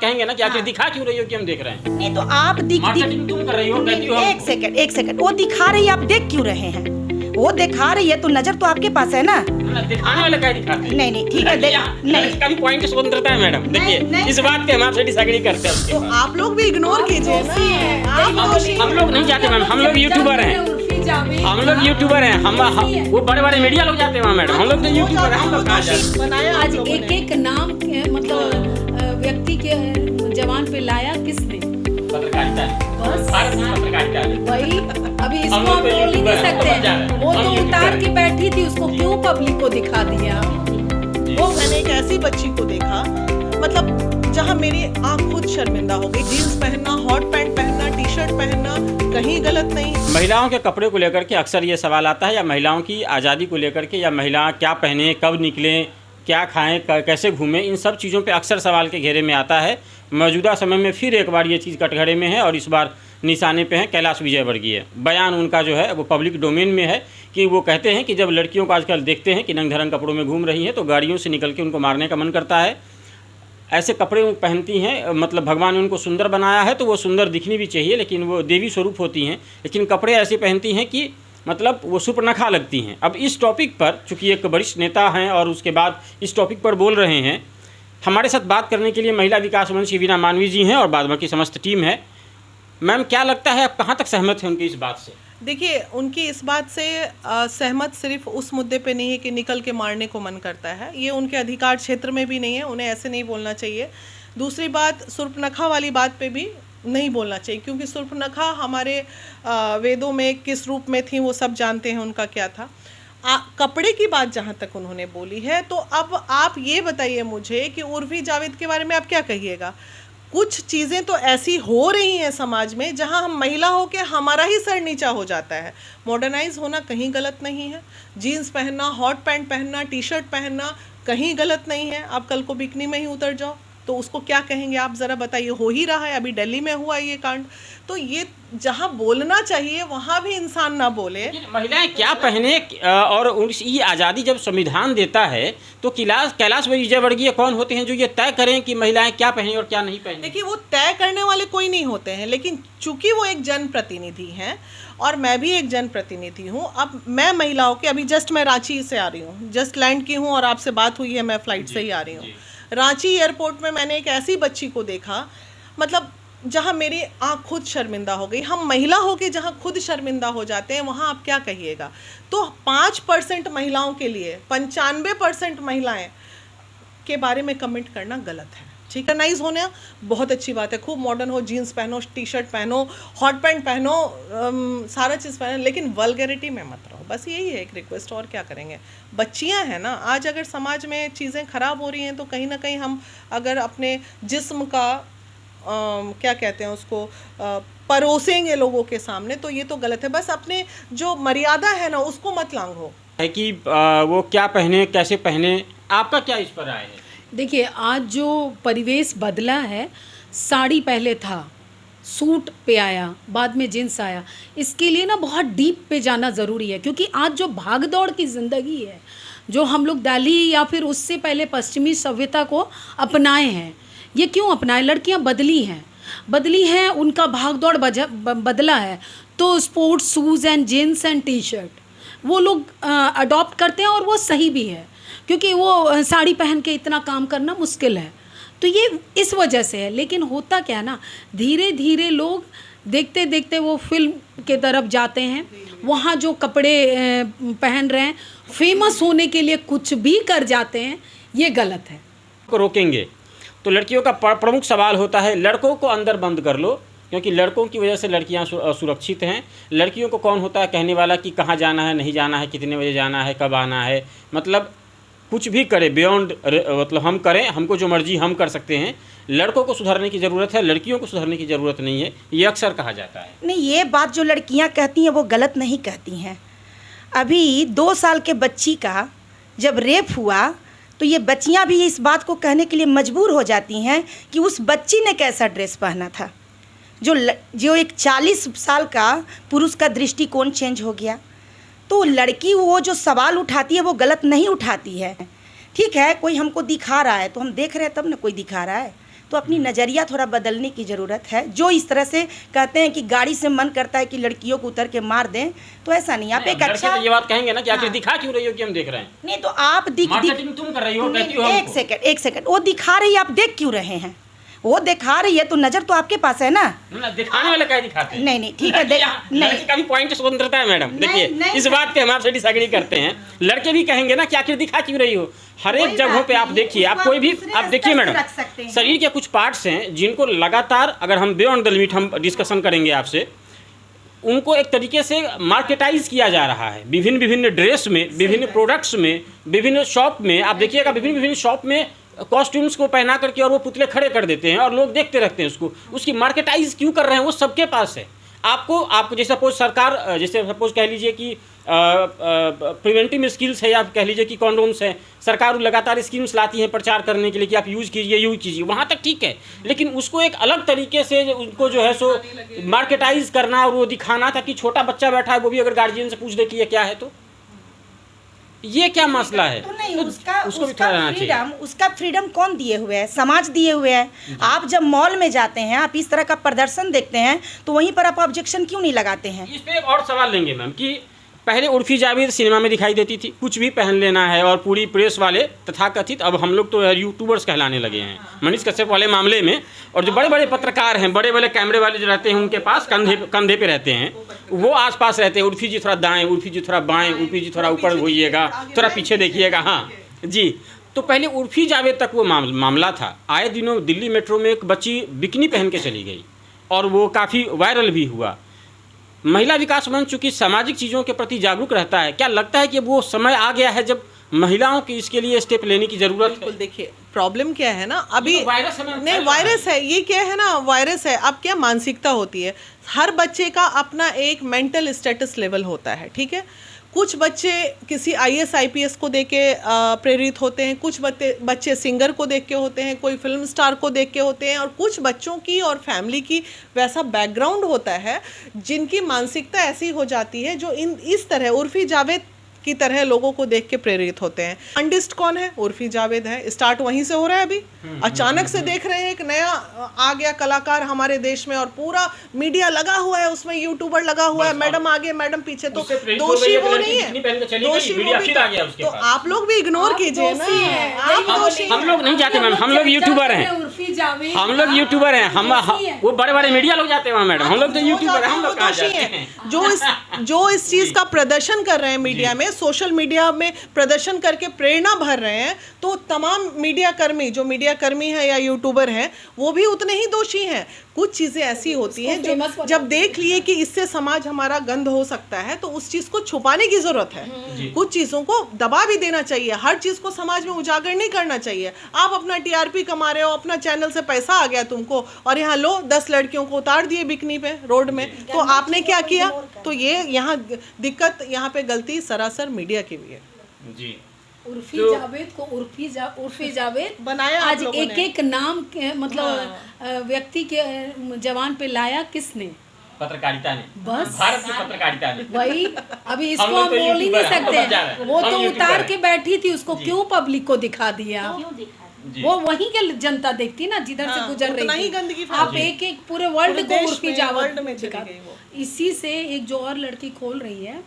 कहेंगे ना कि आखिर दिखा क्यों रही हो कि हम देख रहे हैं। नहीं तो आप मार्केटिंग तुम कर रही हो, कहती हो हम- एक सेकंड वो दिखा रही है, आप देख क्यों रहे हैं? वो दिखा रही है तो नजर तो आपके पास है ना। दिखाने वाले क्या दिखाते हैं? नहीं ठीक है, नहीं कभी पॉइंट की स्वतंत्रता है मैडम। देखिए इस बात पे हम आपसे डिसएग्री करते हैं। तो आप लोग भी इग्नोर कीजिए ना। हम लोग नहीं जाते मैम, हम लोग यूट्यूबर हैं, हम लोग यूट्यूबर हैं। हम वो बड़े बड़े मीडिया लोग जाते हैं वहाँ मैडम, हम लोग तो यूट्यूबर हैं, हम लोग कहाँ जाते हैं? आज एक एक नाम मतलब व्यक्ति के जवान पे लाया किसने? पत्रकारिता बस पत्रकारिता वही, अभी इसको हम हम लोग तो बोल ही यूट्यूबर नहीं हैं, सकते समझ जा रहे हैं। वो हम तो यूट्यूबर उतार हैं। के बैठी थी, उसको क्यों पब्लिक को दिखा दिया? वो मैंने एक ऐसी बच्ची को देखा, मतलब जहाँ मेरी आँख खुद शर्मिंदा हो गई। जीन्स पहनना, हॉट पैंट पहनना, टी शर्ट पहनना कहीं गलत नहीं। महिलाओं के कपड़े को लेकर के अक्सर ये सवाल आता है, या महिलाओं की आज़ादी को लेकर के, या महिला क्या पहने, कब निकलें, क्या खाएं, कैसे घूमें, इन सब चीज़ों पे अक्सर सवाल के घेरे में आता है। मौजूदा समय में फिर एक बार ये चीज़ कटघरे में है और इस बार निशाने पे हैं कैलाश विजयवर्गीय। बयान उनका जो है वो पब्लिक डोमेन में है कि वो कहते हैं कि जब लड़कियों को आजकल देखते हैं कि नंग धरंग कपड़ों में घूम रही हैं तो गाड़ियों से निकल के उनको मारने का मन करता है। ऐसे कपड़े वो पहनती हैं, मतलब भगवान ने उनको सुंदर बनाया है तो वो सुंदर दिखनी भी चाहिए, लेकिन वो देवी स्वरूप होती हैं, लेकिन कपड़े ऐसे पहनती हैं कि मतलब वो सुपर्णखा लगती हैं। अब इस टॉपिक पर चूँकि एक वरिष्ठ नेता हैं और उसके बाद इस टॉपिक पर बोल रहे हैं, हमारे साथ बात करने के लिए महिला विकास मंत्री वीना मानवी जी हैं और बाद बाकी समस्त टीम है। मैम क्या लगता है, आप कहाँ तक सहमत हैं उनकी इस बात से? देखिए, उनकी इस बात से सहमत सिर्फ उस मुद्दे पे नहीं है कि निकल के मारने को मन करता है, ये उनके अधिकार क्षेत्र में भी नहीं है, उन्हें ऐसे नहीं बोलना चाहिए। दूसरी बात, सुर्पनखा वाली बात पे भी नहीं बोलना चाहिए, क्योंकि सुर्पनखा हमारे वेदों में किस रूप में थी वो सब जानते हैं उनका क्या था। कपड़े की बात जहाँ तक उन्होंने बोली है, तो अब आप ये बताइए मुझे कि उर्वी जावेद के बारे में आप क्या कहिएगा? कुछ चीज़ें तो ऐसी हो रही हैं समाज में जहां हम महिला हो के हमारा ही सर नीचा हो जाता है। मॉडर्नाइज होना कहीं गलत नहीं है, जीन्स पहनना, हॉट पैंट पहनना, टी शर्ट पहनना कहीं गलत नहीं है। आप कल को बिकनी में ही उतर जाओ तो उसको क्या कहेंगे आप ज़रा बताइए। हो ही रहा है, अभी दिल्ली में हुआ ये कांड। तो ये जहाँ बोलना चाहिए वहाँ भी इंसान ना बोले। महिलाएं क्या पहने और ये आज़ादी जब संविधान देता है तो कैलाश विजयवर्गीय कौन होते हैं जो ये तय करें कि महिलाएं क्या पहने और क्या नहीं पहने? देखिए, वो तय करने वाले कोई नहीं होते हैं, लेकिन चूंकि वो एक जनप्रतिनिधि हैं और मैं भी एक जनप्रतिनिधि हूँ। अब मैं महिलाओं के, अभी जस्ट मैं रांची से आ रही हूँ, जस्ट लैंड की हूँ और आपसे बात हुई है, मैं फ्लाइट से ही आ रही हूँ। रांची एयरपोर्ट में मैंने एक ऐसी बच्ची को देखा, मतलब जहाँ मेरी आँख खुद शर्मिंदा हो गई। हम महिला हो के जहाँ खुद शर्मिंदा हो जाते हैं वहाँ आप क्या कहिएगा? तो 5% महिलाओं के लिए 95% महिलाएं के बारे में कमेंट करना गलत है। ठीक है, नाइज होना बहुत अच्छी बात है, खूब मॉडर्न हो, जीन्स पहनो, टी शर्ट पहनो, हॉट पैंट पहनो, सारा चीज़ पहनो, लेकिन वल्गैरिटी में मत रहो। बस यही है एक रिक्वेस्ट, और क्या करेंगे। बच्चियां हैं ना, आज अगर समाज में चीज़ें ख़राब हो रही हैं तो कहीं ना कहीं हम अगर अपने जिस्म का क्या कहते हैं उसको परोसेंगे लोगों के सामने तो ये तो गलत है। बस अपने जो मर्यादा है ना उसको मत लांघो। है कि वो क्या पहने, कैसे पहने, आपका क्या इस पर राय है? देखिए, आज जो परिवेश बदला है, साड़ी पहले था, सूट पे आया, बाद में जींस आया, इसके लिए ना बहुत डीप पे जाना ज़रूरी है। क्योंकि आज जो भाग दौड़ की ज़िंदगी है, जो हम लोग दिल्ली या फिर उससे पहले पश्चिमी सभ्यता को अपनाए हैं, ये क्यों अपनाए? लड़कियां बदली हैं, उनका भाग दौड़ बदला है। तो sports shoes and jeans and T shirt वो लोग अडॉप्ट करते हैं और वो सही भी है, क्योंकि वो साड़ी पहन के इतना काम करना मुश्किल है। तो ये इस वजह से है। लेकिन होता क्या है ना, धीरे धीरे लोग देखते देखते वो फिल्म के तरफ जाते हैं, वहाँ जो कपड़े पहन रहे हैं, फेमस होने के लिए कुछ भी कर जाते हैं, ये गलत है। रोकेंगे तो लड़कियों का प्रमुख सवाल होता है लड़कों को अंदर बंद कर लो, क्योंकि लड़कों की वजह से लड़कियां सुरक्षित हैं। लड़कियों को कौन होता है कहने वाला कि कहाँ जाना है, नहीं जाना है, कितने बजे जाना है, कब आना है, मतलब कुछ भी करे बियॉन्ड, मतलब हम करें, हमको जो मर्जी हम कर सकते हैं। लड़कों को सुधारने की ज़रूरत है, लड़कियों को सुधारने की ज़रूरत नहीं है, ये अक्सर कहा जाता है। नहीं, ये बात जो लड़कियां कहती हैं वो गलत नहीं कहती हैं। अभी 2 साल के बच्ची का जब रेप हुआ तो ये बच्चियां भी इस बात को कहने के लिए मजबूर हो जाती हैं कि उस बच्ची ने कैसा ड्रेस पहना था। जो एक 40 साल का पुरुष का दृष्टिकोण चेंज हो गया। तो लड़की वो जो सवाल उठाती है वो गलत नहीं उठाती है। ठीक है, कोई हमको दिखा रहा है तो हम देख रहे हैं, तब ना कोई दिखा रहा है तो अपनी नज़रिया थोड़ा बदलने की ज़रूरत है। जो इस तरह से कहते हैं कि गाड़ी से मन करता है कि लड़कियों को उतर के मार दें, तो ऐसा नहीं। आप एक अच्छा ये बात कहेंगे ना कि आखिर दिखा क्यों रही हो कि हम देख रहे हैं? नहीं तो आप मार्केटिंग तुम कर रही हो, कहती हो एक सेकंड, वो दिखा रही है, आप देख क्यों रहे हैं? वो दिखा रही है तो नजर तो आपके पास है ना। दिखाने वाले क्या दिखाते हैं? नहीं ठीक है, लड़के का भी पॉइंट स्वतंत्रता है मैडम। देखिए इस बात पे हम आपसे डिसएग्री करते हैं। लड़के भी कहेंगे ना कि आखिर दिखा क्यों रही हो। हर एक जगहों पे आप देखिए, आप कोई भी आप देखिए मैडम, शरीर के कुछ पार्ट्स हैं जिनको लगातार, अगर हम बियॉन्ड द लिमिट हम डिस्कशन करेंगे आपसे, उनको एक तरीके से मार्केटाइज किया जा रहा है। विभिन्न ड्रेस में, विभिन्न प्रोडक्ट्स में, विभिन्न शॉप में आप देखिएगा, विभिन्न शॉप में कॉस्ट्यूम्स को पहना करके और वो पुतले खड़े कर देते हैं और लोग देखते रहते हैं उसको। उसकी मार्केटाइज क्यों कर रहे हैं? वो सबके पास है। आपको जैसे सपोज सरकार, जैसे सपोज कह लीजिए कि प्रिवेंटिव स्किल्स है, या आप कह लीजिए कि कॉन्डोम्स है, सरकार लगातार स्कीम्स लाती है प्रचार करने के लिए कि आप यूज़ कीजिए, वहाँ तक ठीक है। लेकिन उसको एक अलग तरीके से उनको जो है सो मार्केटाइज करना और वो दिखाना, ताकि छोटा बच्चा बैठा है वो भी अगर गार्जियन से पूछ दे कि ये क्या है, तो ये क्या मसला है? तो नहीं, तो उसको भी थोड़ा फ्रीडम, उसका फ्रीडम कौन दिए हुए है? समाज दिए हुए है। आप जब मॉल में जाते हैं, आप इस तरह का प्रदर्शन देखते हैं, तो वहीं पर आप ऑब्जेक्शन क्यों नहीं लगाते हैं? इस पे एक और सवाल लेंगे मैम कि पहले उर्फी जावेद सिनेमा में दिखाई देती थी, कुछ भी पहन लेना है, और पूरी प्रेस वाले तथाकथित, अब हम लोग तो यूट्यूबर्स कहलाने लगे हैं मनीष कश्यप वाले मामले में। और जो बड़े बड़े पत्रकार हैं, बड़े बड़े कैमरे वाले जो रहते हैं, उनके पास कंधे पे रहते हैं, वो आसपास रहते हैं, उर्फी जी थोड़ा दाएं, उर्फी जी थोड़ा बाएं, उर्फी जी थोड़ा ऊपर होइएगा, थोड़ा पीछे देखिएगा। हाँ जी, तो पहले उर्फी जावेद तक वो मामला था। आए दिनों दिल्ली मेट्रो में एक बच्ची बिकनी पहन के चली गई और वो काफ़ी वायरल भी हुआ। महिला विकास मंच चूँकि सामाजिक चीज़ों के प्रति जागरूक रहता है, क्या लगता है कि वो समय आ गया है जब महिलाओं की इसके लिए स्टेप लेने की ज़रूरत है? बिल्कुल। देखिए प्रॉब्लम क्या है ना, अभी वायरस नहीं, वायरस है, ये क्या है ना, वायरस है। अब क्या मानसिकता होती है, हर बच्चे का अपना एक मेंटल स्टेटस लेवल होता है, ठीक है। कुछ बच्चे किसी IAS IPS को देख के प्रेरित होते हैं, कुछ बच्चे सिंगर को देख के होते हैं, कोई फिल्म स्टार को देख के होते हैं, और कुछ बच्चों की और फैमिली की वैसा बैकग्राउंड होता है जिनकी मानसिकता ऐसी हो जाती है, जो इस तरह उर्फी जावेद की तरह लोगों को देख के प्रेरित होते हैं। फंडिस्ट कौन है? उर्फी जावेद है। स्टार्ट वहीं से हो रहा है। अभी अचानक से देख रहे हैं एक नया आ गया कलाकार हमारे देश में, और पूरा मीडिया लगा हुआ है उसमें, यूट्यूबर लगा हुआ है, मैडम आगे मैडम पीछे, तो दोषी वो नहीं है, दोषी वो भी। तो आप लोग भी इग्नोर कीजिए ना, आप दोषी। हम लोग नहीं जाते मैम, हम लोग यूट्यूबर हैं, हम लोग यूट्यूबर हैं, हम वो बड़े बड़े मीडिया लोग जाते हैं वहाँ मैडम, हम लोग तो यूट्यूबर हैं, हम लोग कहाँ जाते हैं? जो इस चीज का प्रदर्शन कर रहे हैं मीडिया में, सोशल मीडिया में प्रदर्शन करके प्रेरणा भर रहे हैं, तो तमाम मीडिया कर्मी, जो मीडिया कर्मी है या यूट्यूबर हैं, वो भी उतने ही दोषी हैं। कुछ चीज़ें ऐसी होती हैं जो जब देख लिए कि इससे समाज हमारा गंद हो सकता है, तो उस चीज़ को छुपाने की ज़रूरत है। कुछ चीज़ों को दबा भी देना चाहिए, हर चीज़ को समाज में उजागर नहीं करना चाहिए। आप अपना TRP कमा रहे हो, अपना चैनल से पैसा आ गया तुमको, और यहाँ लो 10 लड़कियों को उतार दिए बिकनी पे, रोड में, तो आपने क्या किया? तो ये यहाँ दिक्कत, यहाँ पे गलती सरासर मीडिया की भी है जी। उर्फी जावेद को उर्फी जावेद बनाया आज एक नाम के, मतलब व्यक्ति के जवान पे लाया किसने? पत्रकारिता ने, बस भारत की पत्रकारिता ने। वही, अभी इसको हम बोल ही नहीं सकते। वो तो उतार के बैठी थी, उसको क्यों पब्लिक को दिखा दिया? वो वहीं के जनता देखती ना, जिधर से गुजर रही थी। आप एक पूरे वर्ल्ड को उर्फी जावेद में दिखा। इसी से एक जो और लड़की खोल रही है,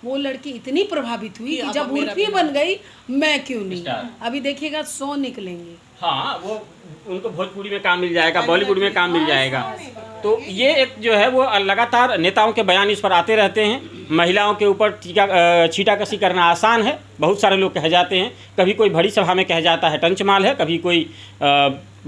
वो लड़की इतनी प्रभावित हुई कि जब उर्फी बन गई, मैं क्यों नहीं। अभी देखिएगा 100 निकलेंगे। हाँ, वो उनको भोजपुरी में काम मिल जाएगा, बॉलीवुड में काम मिल जाएगा। तो ये एक जो है वो लगातार नेताओं के बयान इस पर आते रहते हैं। महिलाओं के ऊपर छीटाकशी करना आसान है, बहुत सारे लोग कह जाते हैं। कभी कोई बड़ी सभा में कह जाता है टंचमाल है, कभी कोई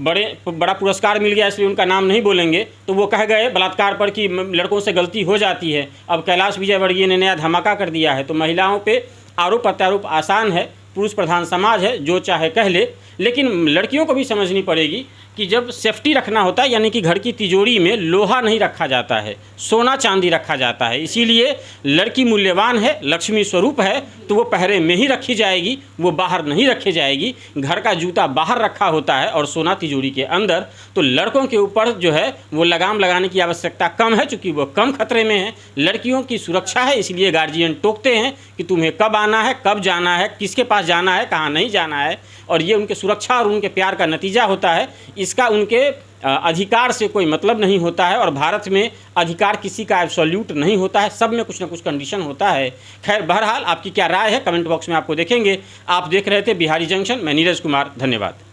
बड़ा पुरस्कार मिल गया इसलिए उनका नाम नहीं बोलेंगे, तो वो कह गए बलात्कार पर कि लड़कों से गलती हो जाती है। अब कैलाश विजयवर्गीय ने नया धमाका कर दिया है। तो महिलाओं पे आरोप प्रत्यारोप आसान है, पुरुष प्रधान समाज है, जो चाहे कह ले। लेकिन लड़कियों को भी समझनी पड़ेगी कि जब सेफ्टी रखना होता है, यानी कि घर की तिजोरी में लोहा नहीं रखा जाता है, सोना चांदी रखा जाता है। इसीलिए लड़की मूल्यवान है, लक्ष्मी स्वरूप है, तो वो पहरे में ही रखी जाएगी, वो बाहर नहीं रखी जाएगी। घर का जूता बाहर रखा होता है और सोना तिजोरी के अंदर। तो लड़कों के ऊपर जो है वो लगाम लगाने की आवश्यकता कम है, चूँकि वो कम खतरे में है। लड़कियों की सुरक्षा है, इसलिए गार्जियन टोकते हैं कि तुम्हें कब आना है, कब जाना है, किसके पास जाना है, कहाँ नहीं जाना है, और ये उनके सुरक्षा और उनके प्यार का नतीजा होता है। इसका उनके अधिकार से कोई मतलब नहीं होता है। और भारत में अधिकार किसी का एब्सोल्यूट नहीं होता है, सब में कुछ ना कुछ कंडीशन होता है। खैर, बहरहाल आपकी क्या राय है कमेंट बॉक्स में आपको देखेंगे। आप देख रहे थे बिहारी जंक्शन, मैं नीरज कुमार, धन्यवाद।